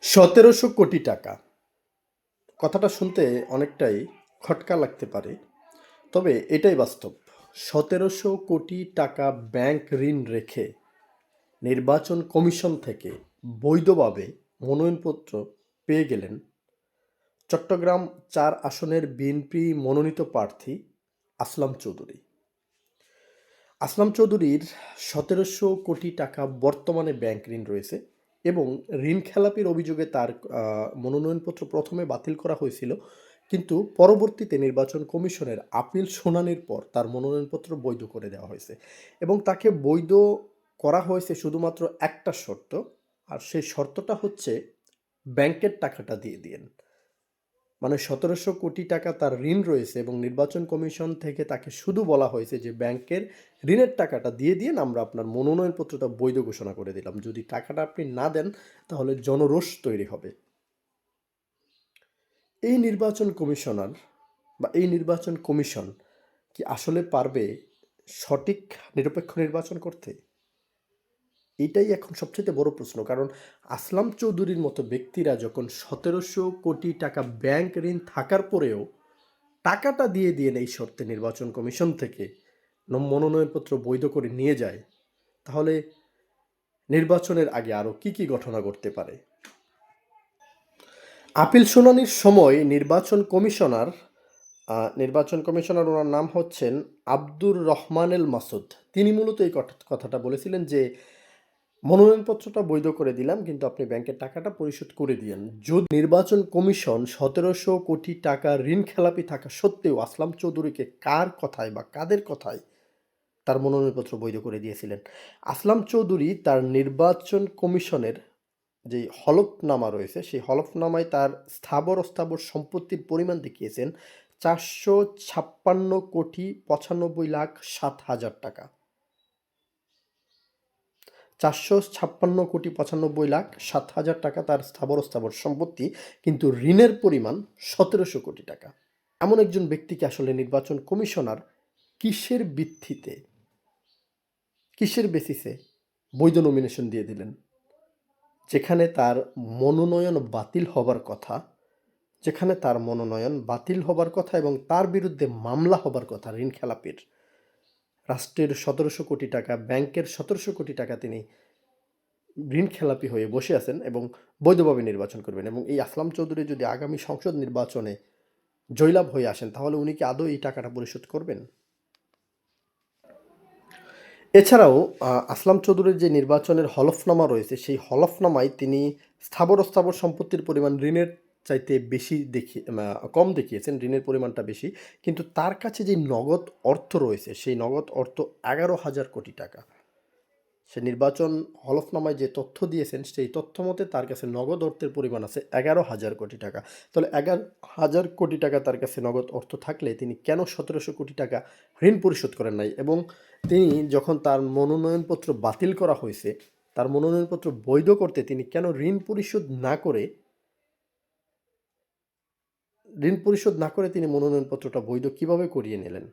₹১৭০০ কোটি। কথাটা শুনতে অনেকটাই খটকা লাগতে পারে, তবে এটাই বাস্তব। ১৭০০ কোটি ব্যাংক ঋণ রেখে নির্বাচন কমিশন থেকে বৈধভাবে মনোনয়নপত্র পেয়ে গেলেন চট্টগ্রাম ৪ আসনের বিএনপি মনোনীত প্রার্থী আসলাম চৌধুরী। আসলাম চৌধুরীর ১৭০০ কোটি বর্তমানে ব্যাংক ঋণ রয়েছে এবং ঋণ খেলাপির অভিযোগে তার মনোনয়নপত্র প্রথমে বাতিল করা হয়েছিল, কিন্তু পরবর্তীতে নির্বাচন কমিশনের আপিল শুনানির পর তার মনোনয়নপত্র বৈধ করে দেওয়া হয়েছে এবং তাকে বৈধ করা হয়েছে শুধুমাত্র একটা শর্ত, আর সেই শর্তটা হচ্ছে ব্যাংকের টাকাটা দিয়ে দিন। মানে ১৭০০ কোটি তার ঋণ রয়েছে এবং নির্বাচন কমিশন থেকে তাকে শুধু বলা হয়েছে যে ব্যাংকের ঋণের টাকাটা দিয়ে দিন, আমরা আপনার মনোনয়নপত্রটা বৈধ ঘোষণা করে দিলাম। যদি টাকাটা আপনি না দেন তাহলে জনরোষ তৈরি হবে। এই নির্বাচন কমিশনার বা এই নির্বাচন কমিশন কি আসলে পারবে সঠিক নিরপেক্ষ নির্বাচন করতে? এটাই এখন সবচেয়ে বড় প্রশ্ন। কারণ আসলাম চৌধুরীর মতো ব্যক্তিরা যখন ১৭০০ কোটি ব্যাংক ঋণ থাকার পরেও টাকাটা দিয়ে দিয়ে এই শর্তে নির্বাচন কমিশন থেকে মনোনয়নপত্র বৈধ করে নিয়ে যায়, তাহলে নির্বাচনের আগে আরও কি কি ঘটনা ঘটতে পারে? আপিল শুনানির সময় নির্বাচন কমিশনার ওনার নাম হচ্ছেন আব্দুর রহমান এল মাসুদ। তিনি মূলত এই কথাটা বলেছিলেন যে মনোনয়নপত্রটা বৈধ করে দিলাম, কিন্তু আপনি ব্যাংকের টাকাটা পরিশোধ করে দিয়েন। যদি নির্বাচন কমিশন ১৭০০ কোটি ঋণ খেলাপি থাকা সত্ত্বেও আসলাম চৌধুরীকে কার কথায় বা কাদের কথায় তার মনোনয়নপত্র বৈধ করে দিয়েছিলেন? আসলাম চৌধুরী তার নির্বাচন কমিশনের যে হলফনামা রয়েছে সেই হলফনামায় তার স্থাবর অস্থাবর সম্পত্তির পরিমাণ দেখিয়েছেন ৪৫৬,৯৫,৭০০০০ টাকা। ৪৫৬,৯৫,৭০০০০ তার স্থাবর অস্থাবর সম্পত্তি, কিন্তু ঋণের পরিমাণ ১৭০০ কোটি। এমন একজন ব্যক্তিকে আসলে নির্বাচন কমিশনার কিসের ভিত্তিতে, কিসের বেসিসে বৈধ নমিনেশন দিয়ে দিলেন, যেখানে তার মনোনয়ন বাতিল হবার কথা, এবং তার বিরুদ্ধে মামলা হবার কথা ঋণ খেলাপির। রাষ্ট্রের ১৭০০ কোটি, ব্যাংকের ১৭০০ কোটি তিনি ঋণ খেলাপি হয়ে বসে আছেন এবং বৈধভাবে নির্বাচন করবেন। এবং এই আসলাম চৌধুরী যদি আগামী সংসদ নির্বাচনে জয়লাভ হয়ে আসেন, তাহলে উনি কি আদৌ এই টাকাটা পরিশোধ করবেন? এছাড়াও আসলাম চৌধুরীর যে নির্বাচনের হলফনামা রয়েছে সেই হলফনামায় তিনি স্থাবর অস্থাবর সম্পত্তির পরিমাণ ঋণের চাইতে বেশি কম দেখিয়েছেন, ঋণের পরিমাণটা বেশি, কিন্তু তার কাছে যে নগদ অর্থ রয়েছে সেই নগদ অর্থ ১১,০০০ কোটি। সে নির্বাচন হলফনামায় যে তথ্য দিয়েছেন সেই তথ্য মতে তার কাছে নগদ অর্থের পরিমাণ আছে ১১,০০০ কোটি। তাহলে ১১,০০০ কোটি তার কাছে নগদ অর্থ থাকলে তিনি কেন ১৭০০ কোটি ঋণ পরিশোধ করেন নাই? এবং তিনি যখন তার মনোনয়নপত্র বাতিল করা হয়েছে, তার মনোনয়নপত্র বৈধ করতে তিনি কেন ঋণ পরিশোধ না করে তিনি মনোনয়নপত্রটা বৈধ কিভাবে করিয়ে নিলেন?